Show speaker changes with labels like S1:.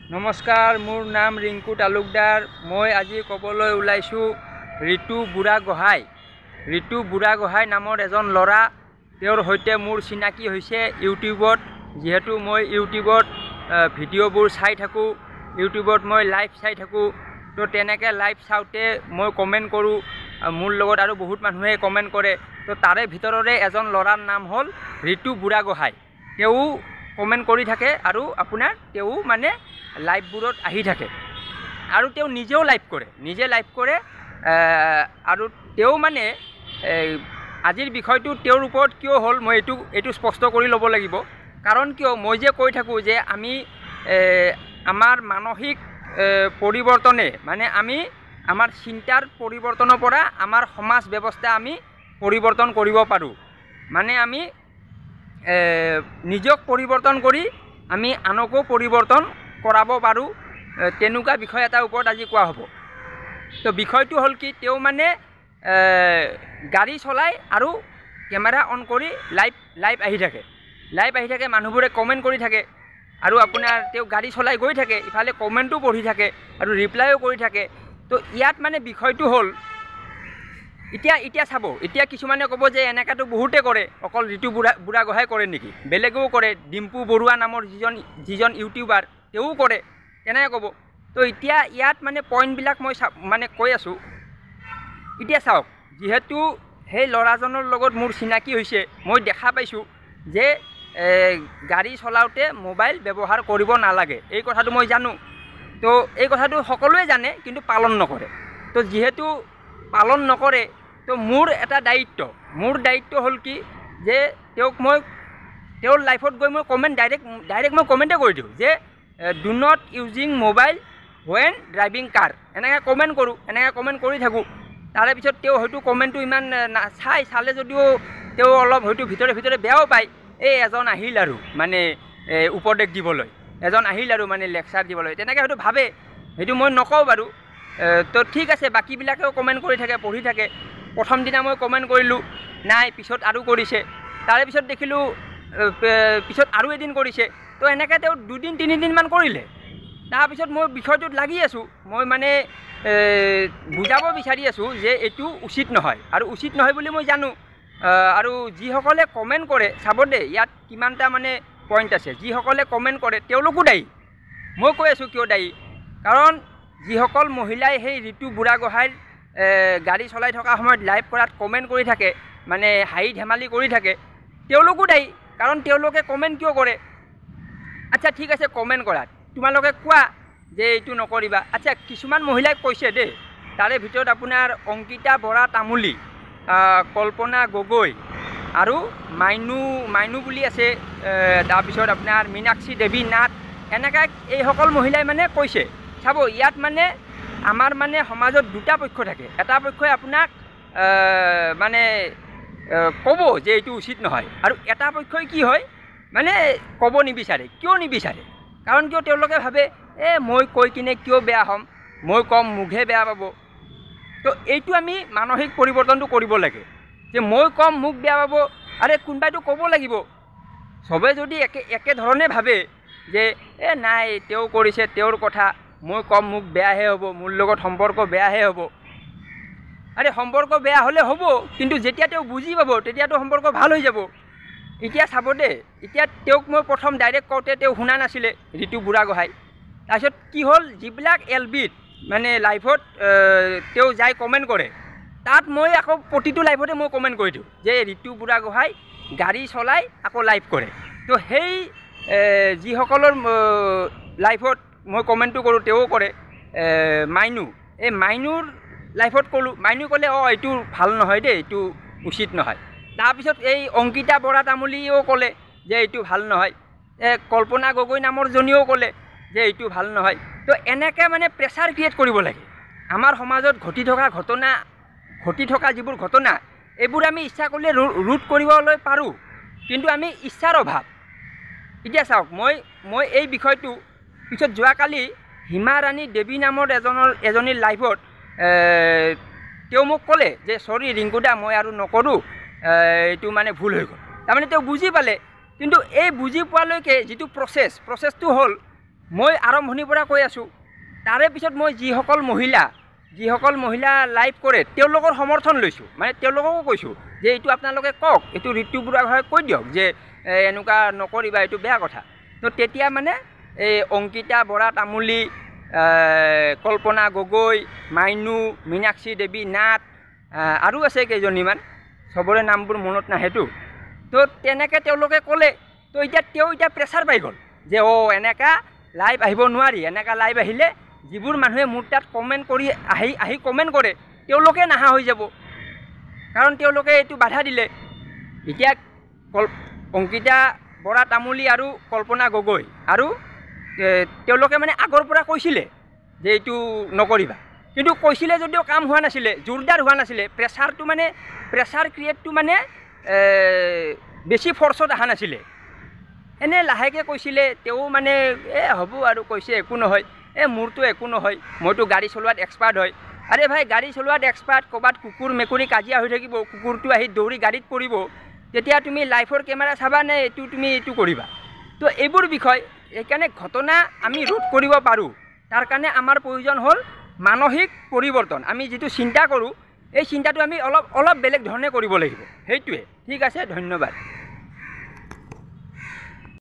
S1: নমস্কাৰ, মোৰ নাম ৰিংকু তালুকদাৰ। মই আজি ক'বলৈ ওলাইছোঁ ঋতু বুঢ়াগোহাঁই। ঋতু বুঢ়াগোহাঁই নামৰ এজন ল'ৰা, তেওঁৰ সৈতে মোৰ চিনাকি হৈছে ইউটিউবত। যিহেতু মই ইউটিউবত ভিডিঅ'বোৰ চাই থাকোঁ, ইউটিউবত মই লাইভ চাই থাকোঁ, তো তেনেকৈ লাইভ চাওঁতে মই কমেণ্ট কৰোঁ, মোৰ লগত আৰু বহুত মানুহে কমেণ্ট কৰে। তো তাৰে ভিতৰৰে এজন ল'ৰাৰ নাম হ'ল ঋতু বুঢ়াগোহাঁই। তেওঁ কমেণ্ট কৰি থাকে আৰু আপোনাৰ তেওঁ মানে লাইভবোৰত আহি থাকে আৰু তেওঁ নিজেও লাইভ কৰে, আৰু তেওঁ মানে আজিৰ বিষয়টো তেওঁৰ ওপৰত কিয় হ'ল মই এইটো স্পষ্ট কৰি ল'ব লাগিব। কাৰণ কিয় মই যে কৈ থাকোঁ যে আমি আমাৰ মানসিক পৰিৱৰ্তনে মানে আমি আমাৰ চিন্তাৰ পৰিৱৰ্তনৰ পৰা আমাৰ সমাজ ব্যৱস্থা আমি পৰিৱৰ্তন কৰিব পাৰোঁ। মানে আমি নিজক পৰিৱৰ্তন কৰি আমি আনকো পৰিৱৰ্তন কৰাব পাৰোঁ, তেনেকুৱা বিষয় এটাৰ ওপৰত আজি কোৱা হ'ব। তো বিষয়টো হ'ল কি, তেওঁ মানে গাড়ী চলাই আৰু কেমেৰা অন কৰি লাইভ আহি থাকে, মানুহবোৰে কমেণ্ট কৰি থাকে আৰু আপোনাৰ তেওঁ গাড়ী চলাই গৈ থাকে, ইফালে কমেণ্টো পঢ়ি থাকে আৰু ৰিপ্লাইও কৰি থাকে। তো ইয়াত মানে বিষয়টো হ'ল এতিয়া চাব, এতিয়া কিছুমানে ক'ব যে এনেকুৱাতো বহুতে কৰে, অকল ঋতু বুঢ়াগোহাঁই কৰে নেকি, বেলেগেও কৰে, ডিম্পু বৰুৱা নামৰ যিজন ইউটিউবাৰ তেওঁও কৰে, তেনেকৈ ক'ব। তো এতিয়া ইয়াত মানে পইণ্টবিলাক মই মানে কৈ আছোঁ। এতিয়া চাওক, যিহেতু সেই ল'ৰাজনৰ লগত মোৰ চিনাকি হৈছে, মই দেখা পাইছোঁ যে গাড়ী চলাওঁতে মোবাইল ব্যৱহাৰ কৰিব নালাগে, এই কথাটো মই জানো। তো এই কথাটো সকলোৱে জানে, কিন্তু পালন নকৰে। তো যিহেতু পালন নকৰে, তো মোৰ দায়িত্ব হ'ল কি যে তেওঁৰ লাইফত গৈ মই কমেণ্ট ডাইৰেক্ট মই কমেণ্টে কৰি দিওঁ যে do not using mobile when driving car, এনেকৈ কমেণ্ট কৰোঁ, এনেকৈ কমেণ্ট কৰি থাকোঁ। তাৰে পিছত তেওঁ হয়তো কমেণ্টটো ইমান চালে যদিও তেওঁ অলপ হয়তো ভিতৰে বেয়াও পায়। এজন আহিল আৰু মানে উপদেশ দিবলৈ, এজন আহিল আৰু মানে লেকচাৰ দিবলৈ, তেনেকৈ হয়তো ভাবে। সেইটো মই নকওঁ বাৰু। তো ঠিক আছে, বাকীবিলাকেও কমেণ্ট কৰি থাকে, পঢ়ি থাকে। প্ৰথম দিনা মই কমেণ্ট কৰিলোঁ, নাই, পিছত আৰু কৰিছে। তাৰে পিছত দেখিলোঁ পিছত আৰু এদিন কৰিছে। তো এনেকৈ তেওঁ 2-3 দিনমান কৰিলে। তাৰপিছত মই বিষয়টোত লাগি আছোঁ, মই মানে বুজাব বিচাৰি আছোঁ যে এইটো উচিত নহয়, আৰু উচিত নহয় বুলি মই জানো। আৰু যিসকলে কমেণ্ট কৰে, চাব দেই, ইয়াত কিমানটা মানে পইণ্ট আছে। যিসকলে কমেণ্ট কৰে তেওঁলোকো দায়ী। মই কৈ আছোঁ কিয় দায়ী, কাৰণ যিসকল মহিলাই সেই ঋতু বুঢ়াগোহাঁইৰ গাড়ী চলাই থকা সময়ত লাইভ কৰাত কমেণ্ট কৰি থাকে, মানে হাঁহি ধেমালি কৰি থাকে, তেওঁলোকো দায়ী। কাৰণ তেওঁলোকে কমেণ্ট কিয় কৰে? আচ্ছা ঠিক আছে, কমেণ্ট কৰাত তোমালোকে কোৱা যে এইটো নকৰিবা। আচ্ছা, কিছুমান মহিলাই কৈছে দেই, তাৰে ভিতৰত আপোনাৰ অংকিতা বৰা তামুলী, কল্পনা গগৈ আৰু মাইনু বুলি আছে, তাৰপিছত আপোনাৰ মীনাক্ষী দেৱী নাথ, এনেকৈ এইসকল মহিলাই মানে কৈছে। চাব, ইয়াত মানে আমাৰ মানে সমাজত দুটা পক্ষ থাকে। এটা পক্ষই আপোনাক মানে ক'ব যে এইটো উচিত নহয়, আৰু এটা পক্ষই কি হয় মানে ক'ব নিবিচাৰে। কিয় নিবিচাৰে? কাৰণ কিয় তেওঁলোকে ভাবে মই কৈ কিনে কিয় বেয়া হ'ম, মই কম মোকহে বেয়া পাব। তো এইটো আমি মানসিক পৰিৱৰ্তনটো কৰিব লাগে, যে মই কম মোক বেয়া পাব, আৰে কোনোবাইতো ক'ব লাগিব। চবে যদি একেধৰণে ভাবে যে নাই, তেওঁ কৰিছে, তেওঁৰ কথা, মই কম মোক বেয়াহে হ'ব, মোৰ লগত সম্পৰ্ক বেয়াহে হ'ব। আৰে সম্পৰ্ক বেয়া হ'লে হ'ব, কিন্তু যেতিয়া তেওঁ বুজি পাব তেতিয়াতো সম্পৰ্ক ভাল হৈ যাব। এতিয়া চাব দেই, এতিয়া তেওঁক মই প্ৰথম ডাইৰেক্ট কওঁতে তেওঁ শুনা নাছিলে, ঋতু বুঢ়াগোহাঁই। তাৰপিছত কি হ'ল, যিবিলাক এলবিত মানে লাইভত তেওঁ যাই কমেণ্ট কৰে, তাত মই আকৌ প্ৰতিটো লাইভতে মই কমেণ্ট কৰি দিওঁ যে ঋতু বুঢ়াগোহাঁই গাড়ী চলাই আকৌ লাইভ কৰে। তো সেই যিসকলৰ লাইভত মই কমেণ্টটো কৰোঁ, তেওঁ কৰে। মাইনুৰ লাইভত ক'লোঁ, মাইনু ক'লে এইটো ভাল নহয় দেই, এইটো উচিত নহয়। তাৰপিছত এই অংকিতা বৰা তামুলীয়েও ক'লে যে এইটো ভাল নহয়, কল্পনা গগৈ নামৰ জনীয়েও ক'লে যে এইটো ভাল নহয়। তো এনেকৈ মানে প্ৰেছাৰ ক্ৰিয়েট কৰিব লাগে। আমাৰ সমাজত ঘটি থকা যিবোৰ ঘটনা, এইবোৰ আমি ইচ্ছা কৰিলে ৰোধ কৰিবলৈ পাৰোঁ, কিন্তু আমি ইচ্ছাৰ অভাৱ। এতিয়া চাওক, মই এই বিষয়টো পিছত যোৱাকালি হিমা ৰাণী দেৱী নামৰ এজনীৰ লাইভত তেওঁ মোক ক'লে যে চৰি ৰিংকুদা, মই আৰু নকৰোঁ, এইটো মানে ভুল হৈ গ'ল। তাৰমানে তেওঁ বুজি পালে, কিন্তু এই বুজি পোৱালৈকে যিটো প্ৰচেছটো হ'ল মই আৰম্ভণিৰ পৰা কৈ আছোঁ। তাৰে পিছত মই যিসকল মহিলা লাইভ কৰে তেওঁলোকৰ সমৰ্থন লৈছোঁ, মানে তেওঁলোককো কৈছোঁ যে এইটো আপোনালোকে কওক, এইটো ঋতু বুঢ়াগোহাঁইক কৈ দিয়ক যে এনেকুৱা নকৰিবা, এইটো বেয়া কথা। তো তেতিয়া মানে এই অংকিতা বৰা তামুলী, কল্পনা গগৈ, মাইনু, মীনাক্ষী দেৱী নাথ আৰু আছে কেইজনীমান, চবৰে নামবোৰ মনত নাহেতো। তো তেনেকৈ তেওঁলোকে ক'লে। তো এতিয়া প্ৰেছাৰ পাই গ'ল যে এনেকুৱা লাইভ আহিব নোৱাৰি, এনেকুৱা লাইভ আহিলে যিবোৰ মানুহে মোৰ তাত কমেণ্ট কৰি আহি কমেণ্ট কৰে তেওঁলোকে নাহা হৈ যাব, কাৰণ তেওঁলোকে এইটো বাধা দিলে। এতিয়া অংকিতা বৰা তামুলী আৰু কল্পনা গগৈ আৰু তেওঁলোকে মানে আগৰ পৰা কৈছিলে যে এইটো নকৰিবা, কিন্তু কৈছিলে যদিও কাম হোৱা নাছিলে, জোৰদাৰ হোৱা নাছিলে। প্ৰেছাৰ ক্ৰিয়েটটো মানে বেছি ফৰ্চত অহা নাছিলে, এনে লাহেকৈ কৈছিলে। তেওঁ মানে হ'ব আৰু কৈছে, একো নহয়, মোৰতো একো নহয়, মইতো গাড়ী চলোৱাত এক্সপাৰ্ট হয়। আৰে ভাই, গাড়ী চলোৱাত এক্সপাৰ্ট, ক'ৰবাত কুকুৰ মেকুৰী কাজিয়া হৈ থাকিব, কুকুৰটো আহি দৌৰি গাড়ীত পৰিব, তেতিয়া তুমি লাইভৰ কেমেৰা চাবা নে তুমি এইটো কৰিবা? তো এইবোৰ বিষয়, সেইকাৰণে ঘটনা আমি ৰোধ কৰিব পাৰোঁ, তাৰ কাৰণে আমাৰ প্ৰয়োজন হ'ল মানসিক পৰিৱৰ্তন। আমি যিটো চিন্তা কৰোঁ এই চিন্তাটো আমি অলপ বেলেগ ধৰণে কৰিব লাগিব, সেইটোৱে। ঠিক আছে, ধন্যবাদ।